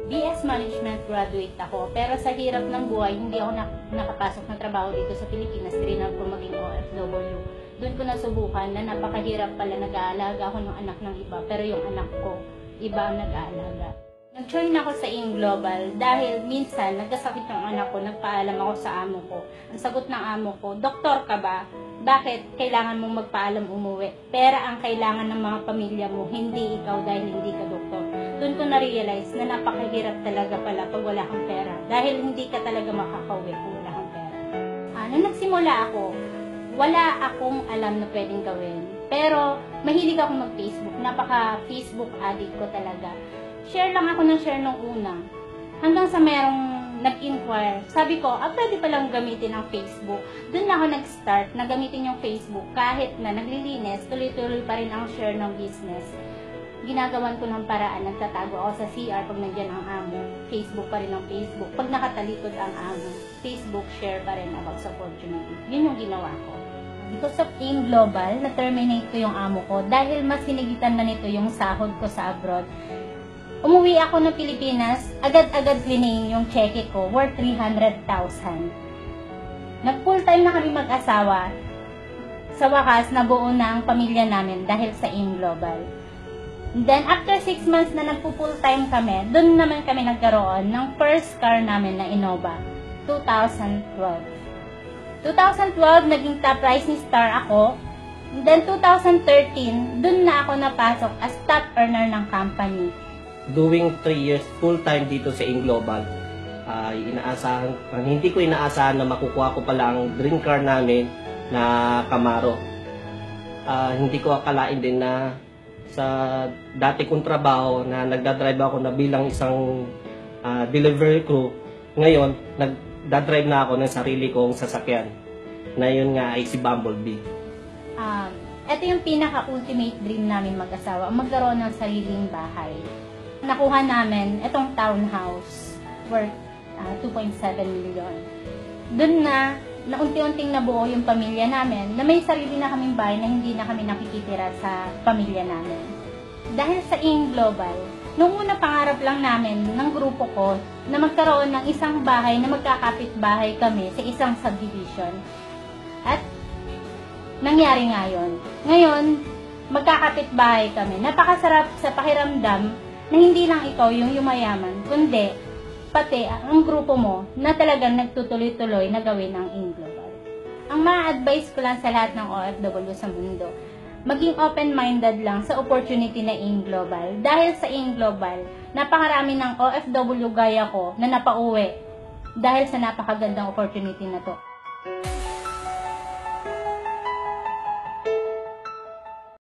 BS Management graduate ako, pero sa hirap ng buhay, hindi ako nakapasok ng trabaho dito sa Pilipinas. Trinag ko maging OFW. Doon ko nasubukan na napakahirap pala, nag-aalaga ako ng anak ng iba, pero yung anak ko, iba ang nag-aalaga. Nag-join ako sa AIM Global dahil minsan nagkasakit ng anak ko, nagpaalam ako sa amo ko. Ang sagot ng amo ko, "Doktor ka ba? Bakit kailangan mong magpaalam umuwi? Pera ang kailangan ng mga pamilya mo, hindi ikaw dahil hindi ka doktor." Doon ko na-realize na napakahirap talaga pala pag wala kang pera. Dahil hindi ka talaga makakauwi kung wala kang pera. Nung nagsimula ako, wala akong alam na pwedeng gawin. Pero mahilig ako mag-Facebook. Napaka-Facebook addict ko talaga. Share lang ako ng share nung una. Hanggang sa merong nag-inquire. Sabi ko, pwede palang gamitin ang Facebook. Doon na ako nag-start na gamitin yung Facebook. Kahit na naglilinis, tuloy-tuloy pa rin ang share ng business. Ginagawan ko ng paraan, nagtatago ako sa CR pag nandiyan ang amo. Facebook pa rin ang Facebook. Pag nakatalikod ang amo, Facebook share pa rin about sa opportunity. Yun yung ginawa ko. Because of AIM Global, na-terminate ko yung amo ko dahil mas sinigitan na nito yung sahod ko sa abroad. Umuwi ako ng Pilipinas, agad-agad cleaning yung cheque ko, worth 300,000. Nag-full time na kami mag-asawa. Sa wakas, nabuo na ang pamilya namin dahil sa AIM Global. And then, after 6 months na nagpo-full time kami, doon naman kami nagkaroon ng first car namin na Innova, 2012. 2012, naging top rising star ako. And then, 2013, doon na ako napasok as top earner ng company. Doing 3 years full-time dito sa AIM Global, hindi ko inaasahan na makukuha ko pala ang dream car namin na Camaro. Hindi ko akalain din na sa dati kong trabaho na nagdadrive ako na bilang isang delivery crew, ngayon nagdadrive na ako ng sarili kong sasakyan, na yun nga ay si Bumblebee. Ito yung pinaka-ultimate dream namin mag-asawa, magkaroon ng sariling bahay. Nakuha namin itong townhouse worth 2.7 million. Doon na unti-unting nabuo yung pamilya namin, na may sarili na kaming bahay na hindi na kami nakikitira sa pamilya namin. Dahil sa AIM Global, nung una pangarap lang namin ng grupo ko na magkaroon ng isang bahay na magkakapit-bahay kami sa isang subdivision. At nangyari nga yun. Ngayon, magkakapit-bahay kami. Napakasarap sa pakiramdam na hindi lang ikaw yung yumayaman, kundi pati ang grupo mo na talagang nagtutuloy-tuloy na gawin ang AIM Global. Ang ma-advise ko lang sa lahat ng OFW sa mundo, maging open-minded lang sa opportunity na AIM Global. Dahil sa AIM Global, napakarami ng OFW gaya ko na napauwi dahil sa napakagandang opportunity na to.